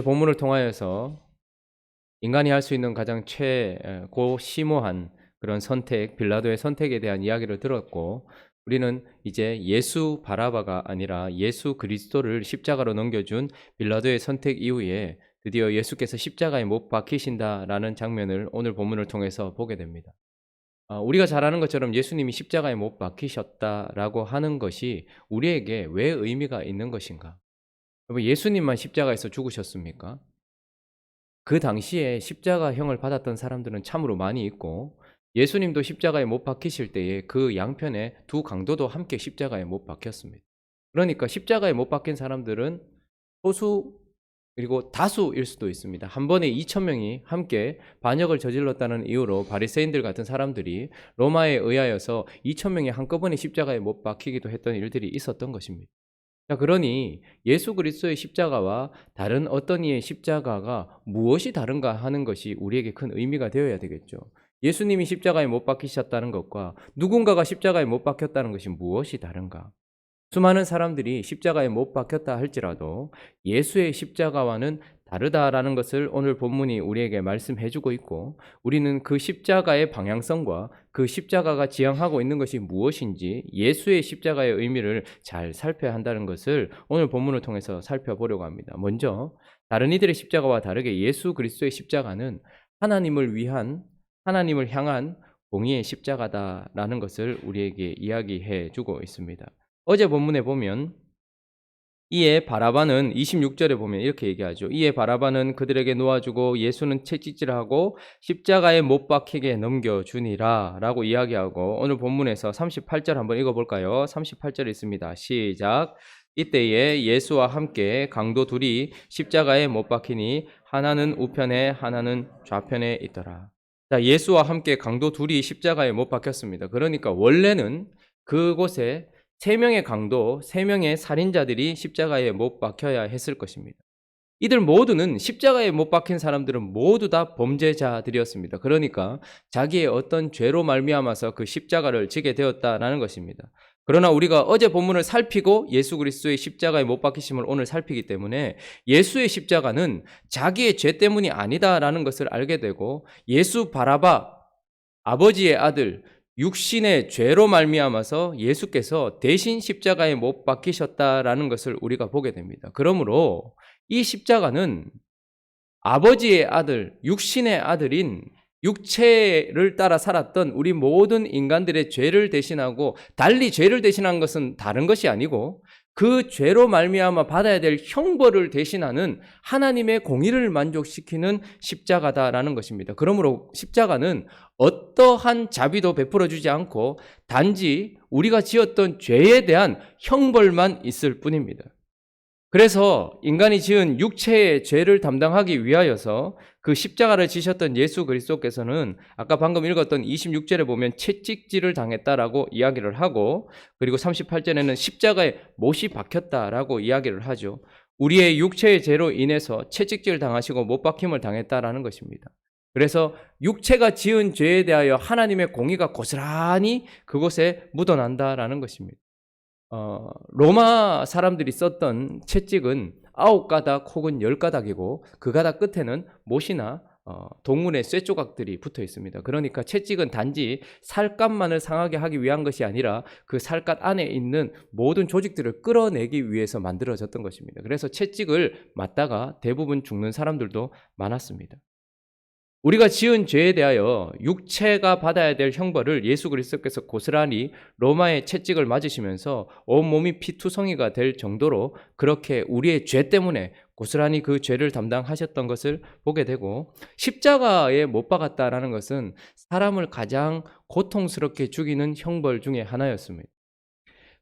본문을 통하여서 인간이 할 수 있는 가장 최고심오한 그런 선택, 빌라도의 선택에 대한 이야기를 들었고, 우리는 이제 예수 바라바가 아니라 예수 그리스도를 십자가로 넘겨준 빌라도의 선택 이후에 드디어 예수께서 십자가에 못 박히신다라는 장면을 오늘 본문을 통해서 보게 됩니다. 우리가 잘 아는 것처럼 예수님이 십자가에 못 박히셨다라고 하는 것이 우리에게 왜 의미가 있는 것인가? 여러분, 예수님만 십자가에서 죽으셨습니까? 그 당시에 십자가형을 받았던 사람들은 참으로 많이 있고, 예수님도 십자가에 못 박히실 때에 그 양편에 두 강도도 함께 십자가에 못 박혔습니다. 그러니까 십자가에 못 박힌 사람들은 소수 그리고 다수일 수도 있습니다. 한 번에 2,000명이 함께 반역을 저질렀다는 이유로 바리새인들 같은 사람들이 로마에 의하여서 2,000명이 한꺼번에 십자가에 못 박히기도 했던 일들이 있었던 것입니다. 자, 그러니 예수 그리스도의 십자가와 다른 어떤 이의 십자가가 무엇이 다른가 하는 것이 우리에게 큰 의미가 되어야 되겠죠. 예수님이 십자가에 못 박히셨다는 것과 누군가가 십자가에 못 박혔다는 것이 무엇이 다른가? 수많은 사람들이 십자가에 못 박혔다 할지라도 예수의 십자가와는 다르다라는 것을 오늘 본문이 우리에게 말씀해주고 있고, 우리는 그 십자가의 방향성과 그 십자가가 지향하고 있는 것이 무엇인지 예수의 십자가의 의미를 잘 살펴야 한다는 것을 오늘 본문을 통해서 살펴보려고 합니다. 먼저 다른 이들의 십자가와 다르게 예수 그리스도의 십자가는 하나님을 향한 공의의 십자가다라는 것을 우리에게 이야기해 주고 있습니다. 어제 본문에 보면 이에 바라바는 26절에 보면 이렇게 얘기하죠. 이에 바라바는 그들에게 놓아주고 예수는 채찍질하고 십자가에 못 박히게 넘겨주니라 라고 이야기하고, 오늘 본문에서 38절 한번 읽어볼까요? 38절 있습니다. 시작. 이때에 예수와 함께 강도 둘이 십자가에 못 박히니 하나는 우편에 하나는 좌편에 있더라. 자, 예수와 함께 강도 둘이 십자가에 못 박혔습니다. 그러니까 원래는 그곳에 3명의 강도, 3명의 살인자들이 십자가에 못 박혀야 했을 것입니다. 이들 모두는 십자가에 못 박힌 사람들은 모두 다 범죄자들이었습니다. 그러니까 자기의 어떤 죄로 말미암아서 그 십자가를 지게 되었다라는 것입니다. 그러나 우리가 어제 본문을 살피고 예수 그리스도의 십자가에 못 박히심을 오늘 살피기 때문에 예수의 십자가는 자기의 죄 때문이 아니다라는 것을 알게 되고, 예수 바라바, 아버지의 아들, 육신의 죄로 말미암아서 예수께서 대신 십자가에 못 박히셨다라는 것을 우리가 보게 됩니다. 그러므로 이 십자가는 아버지의 아들, 육신의 아들인 육체를 따라 살았던 우리 모든 인간들의 죄를 대신하고, 달리 죄를 대신한 것은 다른 것이 아니고 그 죄로 말미암아 받아야 될 형벌을 대신하는 하나님의 공의를 만족시키는 십자가다라는 것입니다. 그러므로 십자가는 어떠한 자비도 베풀어 주지 않고 단지 우리가 지었던 죄에 대한 형벌만 있을 뿐입니다. 그래서 인간이 지은 육체의 죄를 담당하기 위하여서 그 십자가를 지셨던 예수 그리스도께서는 아까 방금 읽었던 26절에 보면 채찍질을 당했다라고 이야기를 하고, 그리고 38절에는 십자가에 못이 박혔다라고 이야기를 하죠. 우리의 육체의 죄로 인해서 채찍질 당하시고 못 박힘을 당했다라는 것입니다. 그래서 육체가 지은 죄에 대하여 하나님의 공의가 고스란히 그곳에 묻어난다라는 것입니다. 로마 사람들이 썼던 채찍은 9가닥 혹은 10가닥이고 그 가닥 끝에는 못이나 동물의 쇠 조각들이 붙어 있습니다. 그러니까 채찍은 단지 살갗만을 상하게 하기 위한 것이 아니라 그 살갗 안에 있는 모든 조직들을 끌어내기 위해서 만들어졌던 것입니다. 그래서 채찍을 맞다가 대부분 죽는 사람들도 많았습니다. 우리가 지은 죄에 대하여 육체가 받아야 될 형벌을 예수 그리스도께서 고스란히 로마의 채찍을 맞으시면서 온몸이 피투성이가 될 정도로 그렇게 우리의 죄 때문에 고스란히 그 죄를 담당하셨던 것을 보게 되고, 십자가에 못 박았다라는 것은 사람을 가장 고통스럽게 죽이는 형벌 중에 하나였습니다.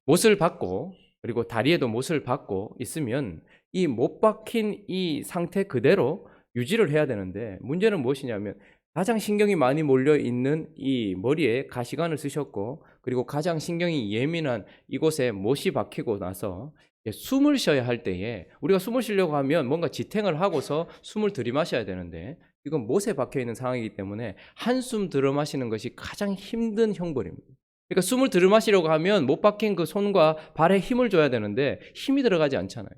못을 박고, 그리고 다리에도 못을 박고 있으면 이 못 박힌 이 상태 그대로 유지를 해야 되는데, 문제는 무엇이냐면 가장 신경이 많이 몰려 있는 이 머리에 가시관을 쓰셨고, 그리고 가장 신경이 예민한 이곳에 못이 박히고 나서 숨을 쉬어야 할 때에, 우리가 숨을 쉬려고 하면 뭔가 지탱을 하고서 숨을 들이마셔야 되는데 이건 못에 박혀 있는 상황이기 때문에 한숨 들어마시는 것이 가장 힘든 형벌입니다. 그러니까 숨을 들이마시려고 하면 못 박힌 그 손과 발에 힘을 줘야 되는데 힘이 들어가지 않잖아요.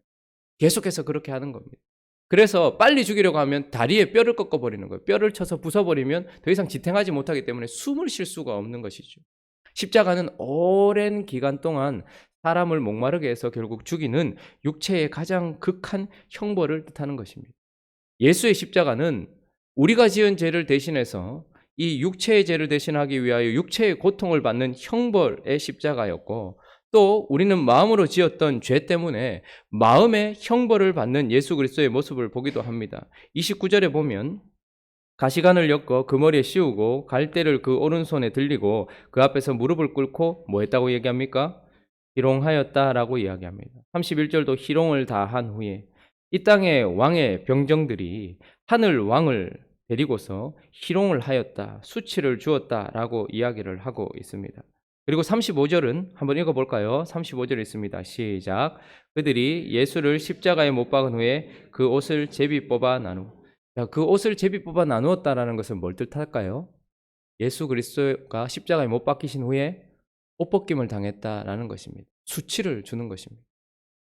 계속해서 그렇게 하는 겁니다. 그래서 빨리 죽이려고 하면 다리에 뼈를 꺾어버리는 거예요. 뼈를 쳐서 부숴버리면 더 이상 지탱하지 못하기 때문에 숨을 쉴 수가 없는 것이죠. 십자가는 오랜 기간 동안 사람을 목마르게 해서 결국 죽이는 육체의 가장 극한 형벌을 뜻하는 것입니다. 예수의 십자가는 우리가 지은 죄를 대신해서 이 육체의 죄를 대신하기 위하여 육체의 고통을 받는 형벌의 십자가였고, 또 우리는 마음으로 지었던 죄 때문에 마음의 형벌을 받는 예수 그리스도의 모습을 보기도 합니다. 29절에 보면 가시관을 엮어 그 머리에 씌우고 갈대를 그 오른손에 들리고 그 앞에서 무릎을 꿇고 뭐 했다고 얘기합니까? 희롱하였다라고 이야기합니다. 31절도 희롱을 다 한 후에 이 땅의 왕의 병정들이 하늘 왕을 데리고서 희롱을 하였다, 수치를 주었다라고 이야기를 하고 있습니다. 그리고 35절은 한번 읽어볼까요? 35절 있습니다. 시작. 그들이 예수를 십자가에 못 박은 후에 그 옷을 제비 뽑아 그 옷을 제비 뽑아 나누었다라는 것은 뭘 뜻할까요? 예수 그리스도가 십자가에 못 박히신 후에 옷 벗김을 당했다라는 것입니다. 수치를 주는 것입니다.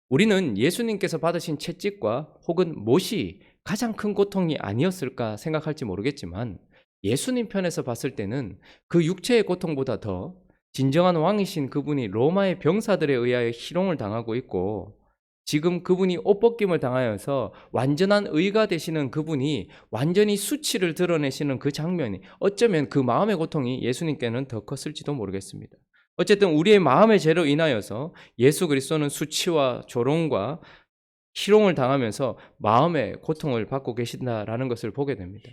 우리는 예수님께서 받으신 채찍과 혹은 못이 가장 큰 고통이 아니었을까 생각할지 모르겠지만, 예수님 편에서 봤을 때는 그 육체의 고통보다 더 진정한 왕이신 그분이 로마의 병사들에 의하여 희롱을 당하고 있고, 지금 그분이 옷 벗김을 당하여서 완전한 의가 되시는 그분이 완전히 수치를 드러내시는 그 장면이, 어쩌면 그 마음의 고통이 예수님께는 더 컸을지도 모르겠습니다. 어쨌든 우리의 마음의 죄로 인하여서 예수 그리스도는 수치와 조롱과 희롱을 당하면서 마음의 고통을 받고 계신다라는 것을 보게 됩니다.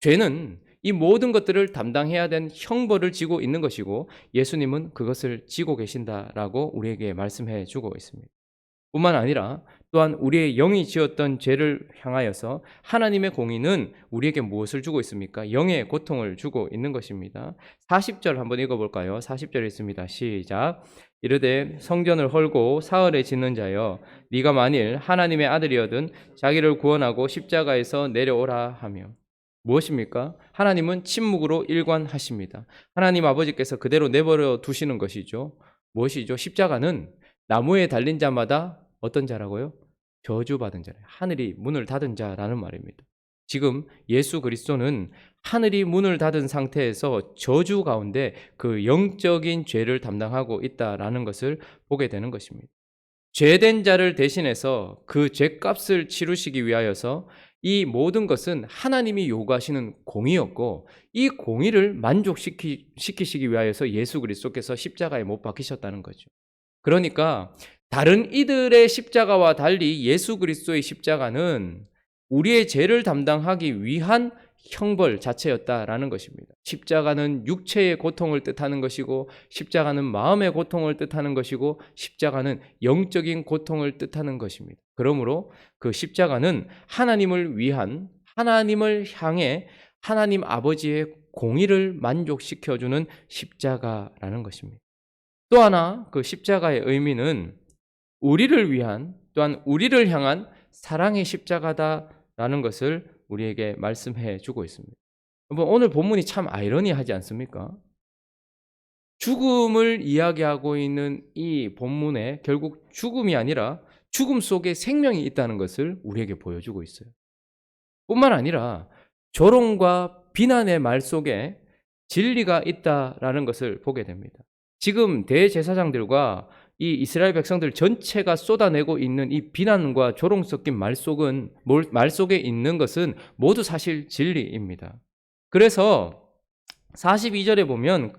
죄는 이 모든 것들을 담당해야 된 형벌을 지고 있는 것이고, 예수님은 그것을 지고 계신다라고 우리에게 말씀해 주고 있습니다. 뿐만 아니라 또한 우리의 영이 지었던 죄를 향하여서 하나님의 공의는 우리에게 무엇을 주고 있습니까? 영의 고통을 주고 있는 것입니다. 40절 한번 읽어볼까요? 40절 있습니다. 시작. 이르되 성전을 헐고 사흘에 짓는 자여, 네가 만일 하나님의 아들이어든 자기를 구원하고 십자가에서 내려오라 하며. 무엇입니까? 하나님은 침묵으로 일관하십니다. 하나님 아버지께서 그대로 내버려 두시는 것이죠. 무엇이죠? 십자가는 나무에 달린 자마다 어떤 자라고요? 저주받은 자래요. 하늘이 문을 닫은 자라는 말입니다. 지금 예수 그리스도는 하늘이 문을 닫은 상태에서 저주 가운데 그 영적인 죄를 담당하고 있다라는 것을 보게 되는 것입니다. 죄된 자를 대신해서 그 죄값을 치르시기 위하여서 이 모든 것은 하나님이 요구하시는 공의였고, 이 공의를 만족시키시기 위하여서 예수 그리스도께서 십자가에 못 박히셨다는 거죠. 그러니까 다른 이들의 십자가와 달리 예수 그리스도의 십자가는 우리의 죄를 담당하기 위한 형벌 자체였다라는 것입니다. 십자가는 육체의 고통을 뜻하는 것이고, 십자가는 마음의 고통을 뜻하는 것이고, 십자가는 영적인 고통을 뜻하는 것입니다. 그러므로 그 십자가는 하나님을 위한, 하나님을 향해 하나님 아버지의 공의를 만족시켜주는 십자가라는 것입니다. 또 하나 그 십자가의 의미는 우리를 위한, 또한 우리를 향한 사랑의 십자가다라는 것을 우리에게 말씀해 주고 있습니다. 오늘 본문이 참 아이러니하지 않습니까? 죽음을 이야기하고 있는 이 본문에 결국 죽음이 아니라 죽음 속에 생명이 있다는 것을 우리에게 보여주고 있어요. 뿐만 아니라 조롱과 비난의 말 속에 진리가 있다라는 것을 보게 됩니다. 지금 대제사장들과 이 이스라엘 백성들 전체가 쏟아내고 있는 이 비난과 조롱 섞인 말 속에 있는 것은 모두 사실 진리입니다. 그래서 42절에 보면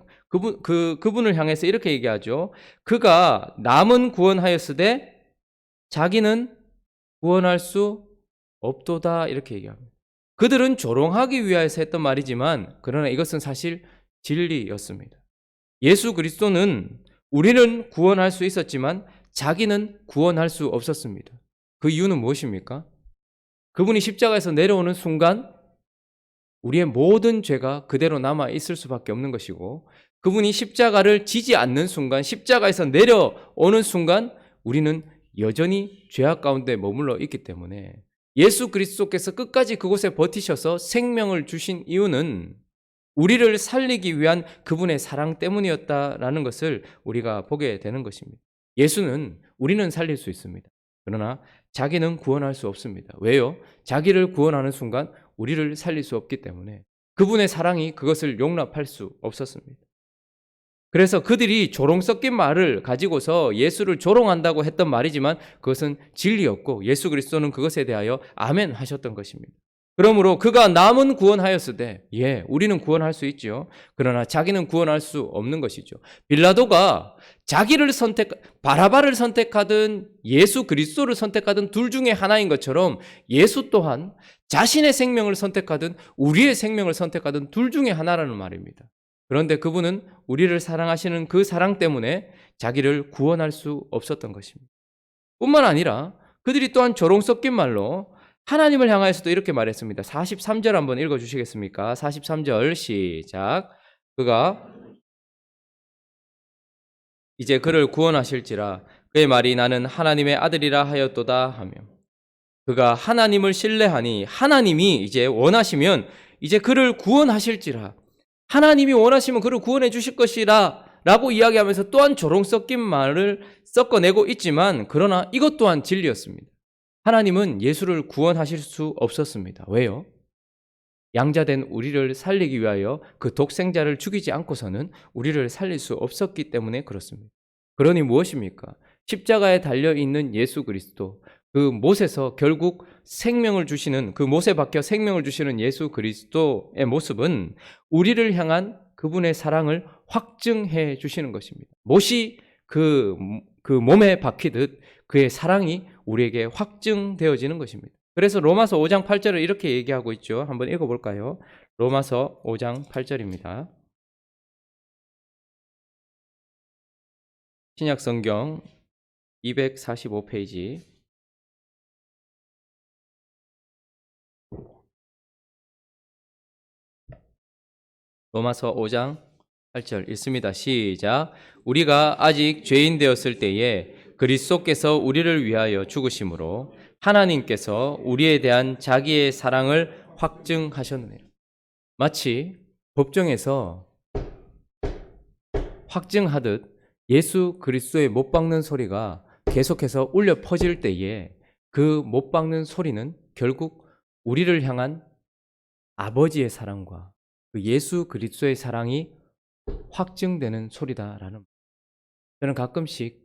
그분을 향해서 이렇게 얘기하죠. 그가 남은 구원하였으되 자기는 구원할 수 없도다, 이렇게 얘기합니다. 그들은 조롱하기 위해서 했던 말이지만, 그러나 이것은 사실 진리였습니다. 예수 그리스도는 우리는 구원할 수 있었지만 자기는 구원할 수 없었습니다. 그 이유는 무엇입니까? 그분이 십자가에서 내려오는 순간 우리의 모든 죄가 그대로 남아 있을 수밖에 없는 것이고, 그분이 십자가를 지지 않는 순간, 십자가에서 내려오는 순간 우리는 여전히 죄악 가운데 머물러 있기 때문에 예수 그리스도께서 끝까지 그곳에 버티셔서 생명을 주신 이유는 우리를 살리기 위한 그분의 사랑 때문이었다라는 것을 우리가 보게 되는 것입니다. 예수는 우리는 살릴 수 있습니다. 그러나 자기는 구원할 수 없습니다. 왜요? 자기를 구원하는 순간 우리를 살릴 수 없기 때문에 그분의 사랑이 그것을 용납할 수 없었습니다. 그래서 그들이 조롱 섞인 말을 가지고서 예수를 조롱한다고 했던 말이지만 그것은 진리였고 예수 그리스도는 그것에 대하여 아멘 하셨던 것입니다. 그러므로 그가 남은 구원하였으되 우리는 구원할 수 있지요. 그러나 자기는 구원할 수 없는 것이죠. 빌라도가 바라바를 선택하든 예수 그리스도를 선택하든 둘 중에 하나인 것처럼 예수 또한 자신의 생명을 선택하든 우리의 생명을 선택하든 둘 중에 하나라는 말입니다. 그런데 그분은 우리를 사랑하시는 그 사랑 때문에 자기를 구원할 수 없었던 것입니다. 뿐만 아니라 그들이 또한 조롱 섞인 말로 하나님을 향하여서도 이렇게 말했습니다. 43절 한번 읽어주시겠습니까? 43절 시작. 그가 이제 그를 구원하실지라 그의 말이 나는 하나님의 아들이라 하였도다 하며 그가 하나님을 신뢰하니 하나님이 이제 원하시면 이제 그를 구원하실지라 하나님이 원하시면 그를 구원해 주실 것이라 라고 이야기하면서 또한 조롱 섞인 말을 섞어내고 있지만 그러나 이것 또한 진리였습니다. 하나님은 예수를 구원하실 수 없었습니다. 왜요? 양자된 우리를 살리기 위하여 그 독생자를 죽이지 않고서는 우리를 살릴 수 없었기 때문에 그렇습니다. 그러니 무엇입니까? 십자가에 달려있는 예수 그리스도, 그 못에서 결국 생명을 주시는, 그 못에 박혀 생명을 주시는 예수 그리스도의 모습은 우리를 향한 그분의 사랑을 확증해 주시는 것입니다. 못이 그 몸에 박히듯 그의 사랑이 우리에게 확증되어지는 것입니다. 그래서 로마서 5장 8절을 이렇게 얘기하고 있죠. 한번 읽어볼까요? 로마서 5장 8절입니다. 신약성경 245페이지. 로마서 5장 8절 읽습니다. 시작. 우리가 아직 죄인 되었을 때에 그리스도께서 우리를 위하여 죽으심으로 하나님께서 우리에 대한 자기의 사랑을 확증하셨느니라. 마치 법정에서 확증하듯 예수 그리스도의 못 박는 소리가 계속해서 울려 퍼질 때에 그 못 박는 소리는 결국 우리를 향한 아버지의 사랑과 그 예수 그리스도의 사랑이 확증되는 소리다라는. 저는 가끔씩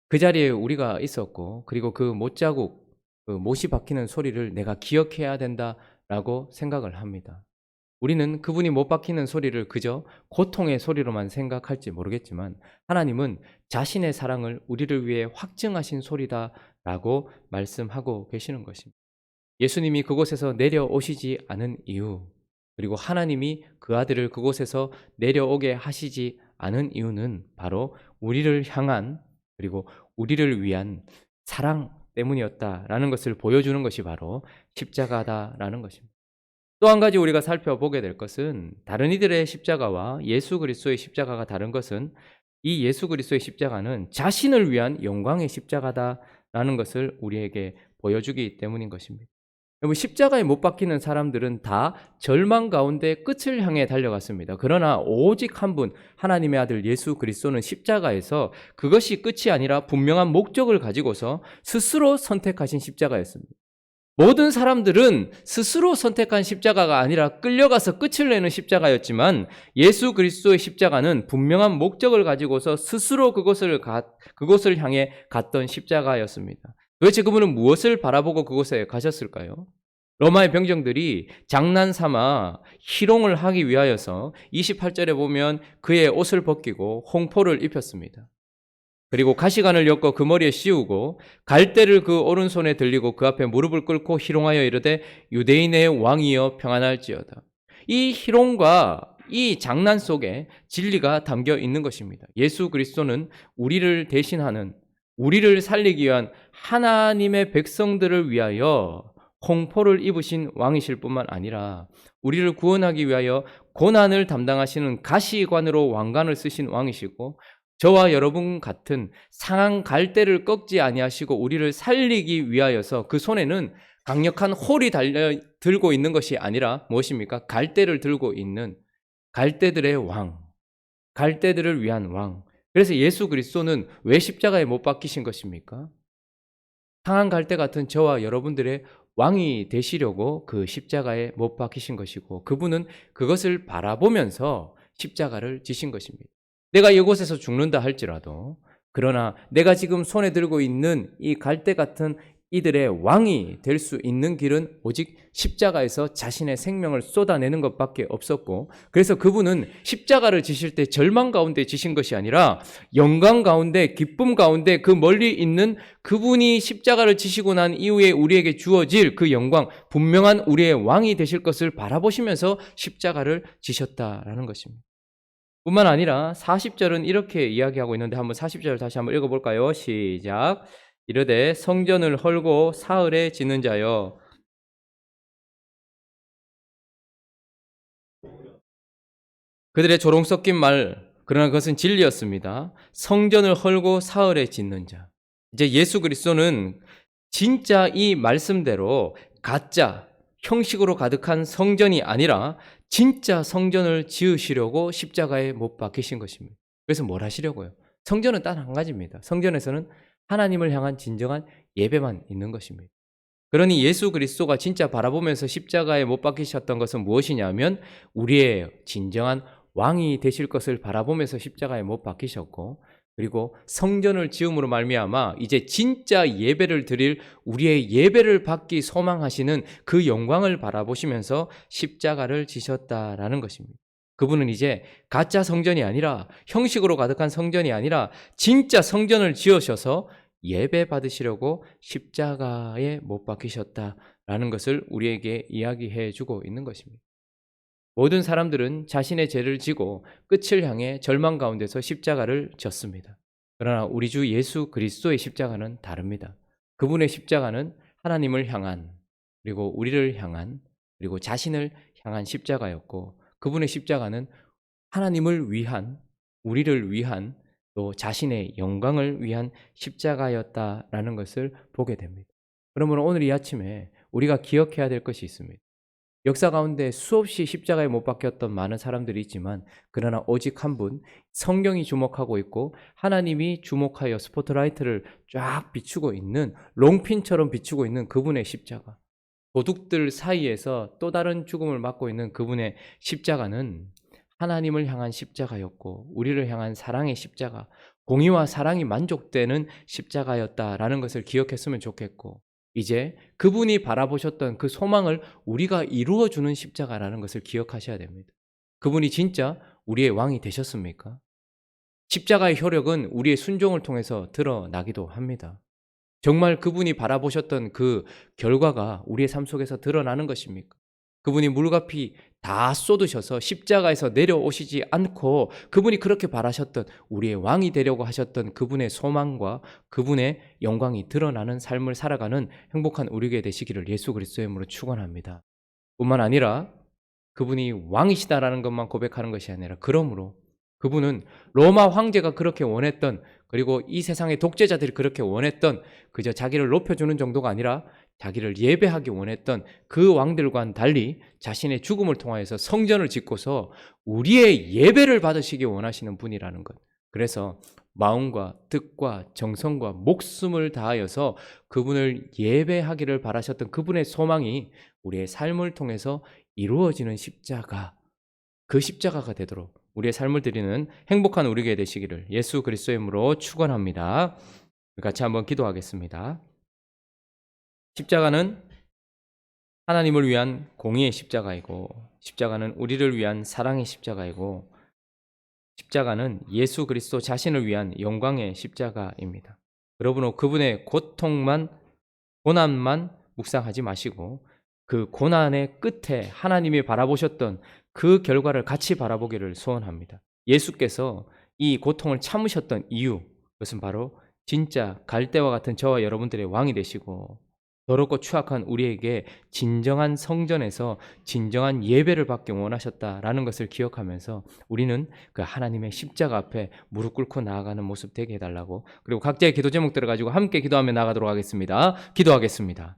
그 자리에 우리가 있었고 그리고 그 못자국, 그 못이 박히는 소리를 내가 기억해야 된다라고 생각을 합니다. 우리는 그분이 못 박히는 소리를 그저 고통의 소리로만 생각할지 모르겠지만 하나님은 자신의 사랑을 우리를 위해 확증하신 소리다라고 말씀하고 계시는 것입니다. 예수님이 그곳에서 내려오시지 않은 이유, 그리고 하나님이 그 아들을 그곳에서 내려오게 하시지 않은 이유는 바로 우리를 향한 그리고 우리를 위한 사랑 때문이었다라는 것을 보여주는 것이 바로 십자가다라는 것입니다. 또 한 가지 우리가 살펴보게 될 것은 다른 이들의 십자가와 예수 그리스도의 십자가가 다른 것은 이 예수 그리스도의 십자가는 자신을 위한 영광의 십자가다라는 것을 우리에게 보여주기 때문인 것입니다. 여러분, 십자가에 못 박히는 사람들은 다 절망 가운데 끝을 향해 달려갔습니다. 그러나 오직 한 분, 하나님의 아들 예수 그리스도는 십자가에서 그것이 끝이 아니라 분명한 목적을 가지고서 스스로 선택하신 십자가였습니다. 모든 사람들은 스스로 선택한 십자가가 아니라 끌려가서 끝을 내는 십자가였지만 예수 그리스도의 십자가는 분명한 목적을 가지고서 스스로 그곳을 향해 갔던 십자가였습니다. 도대체 그분은 무엇을 바라보고 그곳에 가셨을까요? 로마의 병정들이 장난삼아 희롱을 하기 위하여서 28절에 보면 그의 옷을 벗기고 홍포를 입혔습니다. 그리고 가시관을 엮어 그 머리에 씌우고 갈대를 그 오른손에 들리고 그 앞에 무릎을 꿇고 희롱하여 이르되 유대인의 왕이여 평안할지어다. 이 희롱과 이 장난 속에 진리가 담겨 있는 것입니다. 예수 그리스도는 우리를 대신하는, 우리를 살리기 위한 하나님의 백성들을 위하여 홍포를 입으신 왕이실 뿐만 아니라 우리를 구원하기 위하여 고난을 담당하시는 가시관으로 왕관을 쓰신 왕이시고 저와 여러분 같은 상한 갈대를 꺾지 아니하시고 우리를 살리기 위하여서 그 손에는 강력한 홀이 들고 있는 것이 아니라 무엇입니까? 갈대를 들고 있는 갈대들의 왕, 갈대들을 위한 왕. 그래서 예수 그리스도는 왜 십자가에 못 박히신 것입니까? 상한 갈대 같은 저와 여러분들의 왕이 되시려고 그 십자가에 못 박히신 것이고, 그분은 그것을 바라보면서 십자가를 지신 것입니다. 내가 이곳에서 죽는다 할지라도, 그러나 내가 지금 손에 들고 있는 이 갈대 같은 이들의 왕이 될 수 있는 길은 오직 십자가에서 자신의 생명을 쏟아내는 것밖에 없었고, 그래서 그분은 십자가를 지실 때 절망 가운데 지신 것이 아니라 영광 가운데, 기쁨 가운데, 그 멀리 있는 그분이 십자가를 지시고 난 이후에 우리에게 주어질 그 영광, 분명한 우리의 왕이 되실 것을 바라보시면서 십자가를 지셨다라는 것입니다. 뿐만 아니라 40절은 이렇게 이야기하고 있는데, 한번 40절 다시 한번 읽어볼까요? 시작. 이르되 성전을 헐고 사흘에 짓는 자여, 그들의 조롱 섞인 말, 그러나 그것은 진리였습니다. 성전을 헐고 사흘에 짓는 자. 이제 예수 그리스도는 진짜 이 말씀대로 가짜 형식으로 가득한 성전이 아니라 진짜 성전을 지으시려고 십자가에 못 박히신 것입니다. 그래서 뭘 하시려고요? 성전은 단 한 가지입니다. 성전에서는 하나님을 향한 진정한 예배만 있는 것입니다. 그러니 예수 그리스도가 진짜 바라보면서 십자가에 못 박히셨던 것은 무엇이냐면, 우리의 진정한 왕이 되실 것을 바라보면서 십자가에 못 박히셨고, 그리고 성전을 지음으로 말미암아 이제 진짜 예배를 드릴, 우리의 예배를 받기 소망하시는 그 영광을 바라보시면서 십자가를 지셨다라는 것입니다. 그분은 이제 가짜 성전이 아니라, 형식으로 가득한 성전이 아니라 진짜 성전을 지으셔서 예배 받으시려고 십자가에 못 박히셨다라는 것을 우리에게 이야기해 주고 있는 것입니다. 모든 사람들은 자신의 죄를 지고 끝을 향해 절망 가운데서 십자가를 졌습니다. 그러나 우리 주 예수 그리스도의 십자가는 다릅니다. 그분의 십자가는 하나님을 향한, 그리고 우리를 향한, 그리고 자신을 향한 십자가였고, 그분의 십자가는 하나님을 위한, 우리를 위한, 또 자신의 영광을 위한 십자가였다라는 것을 보게 됩니다. 그러므로 오늘 이 아침에 우리가 기억해야 될 것이 있습니다. 역사 가운데 수없이 십자가에 못 박혔던 많은 사람들이 있지만, 그러나 오직 한 분, 성경이 주목하고 있고 하나님이 주목하여 스포트라이트를 쫙 비추고 있는, 롱핀처럼 비추고 있는 그분의 십자가, 도둑들 사이에서 또 다른 죽음을 맞고 있는 그분의 십자가는 하나님을 향한 십자가였고, 우리를 향한 사랑의 십자가, 공의와 사랑이 만족되는 십자가였다라는 것을 기억했으면 좋겠고, 이제 그분이 바라보셨던 그 소망을 우리가 이루어주는 십자가라는 것을 기억하셔야 됩니다. 그분이 진짜 우리의 왕이 되셨습니까? 십자가의 효력은 우리의 순종을 통해서 드러나기도 합니다. 정말 그분이 바라보셨던 그 결과가 우리의 삶 속에서 드러나는 것입니까? 그분이 물과 피 다 쏟으셔서 십자가에서 내려오시지 않고, 그분이 그렇게 바라셨던, 우리의 왕이 되려고 하셨던 그분의 소망과 그분의 영광이 드러나는 삶을 살아가는 행복한 우리에게 되시기를 예수 그리스도의 이름으로 축원합니다. 뿐만 아니라 그분이 왕이시다라는 것만 고백하는 것이 아니라, 그러므로 그분은 로마 황제가 그렇게 원했던, 그리고 이 세상의 독재자들이 그렇게 원했던, 그저 자기를 높여주는 정도가 아니라 자기를 예배하기 원했던 그 왕들과는 달리 자신의 죽음을 통하여서 성전을 짓고서 우리의 예배를 받으시기 원하시는 분이라는 것. 그래서 마음과 뜻과 정성과 목숨을 다하여서 그분을 예배하기를 바라셨던 그분의 소망이 우리의 삶을 통해서 이루어지는 십자가, 그 십자가가 되도록 우리의 삶을 드리는 행복한 우리에게 되시기를 예수 그리스도의 이름으로 축원합니다. 같이 한번 기도하겠습니다. 십자가는 하나님을 위한 공의의 십자가이고, 십자가는 우리를 위한 사랑의 십자가이고, 십자가는 예수 그리스도 자신을 위한 영광의 십자가입니다. 여러분은 그분의 고난만 묵상하지 마시고, 그 고난의 끝에 하나님이 바라보셨던 그 결과를 같이 바라보기를 소원합니다. 예수께서 이 고통을 참으셨던 이유, 그것은 바로 진짜 갈대와 같은 저와 여러분들의 왕이 되시고, 더럽고 추악한 우리에게 진정한 성전에서 진정한 예배를 받기 원하셨다라는 것을 기억하면서 우리는 그 하나님의 십자가 앞에 무릎 꿇고 나아가는 모습 되게 해달라고, 그리고 각자의 기도 제목들을 가지고 함께 기도하며 나가도록 하겠습니다. 기도하겠습니다.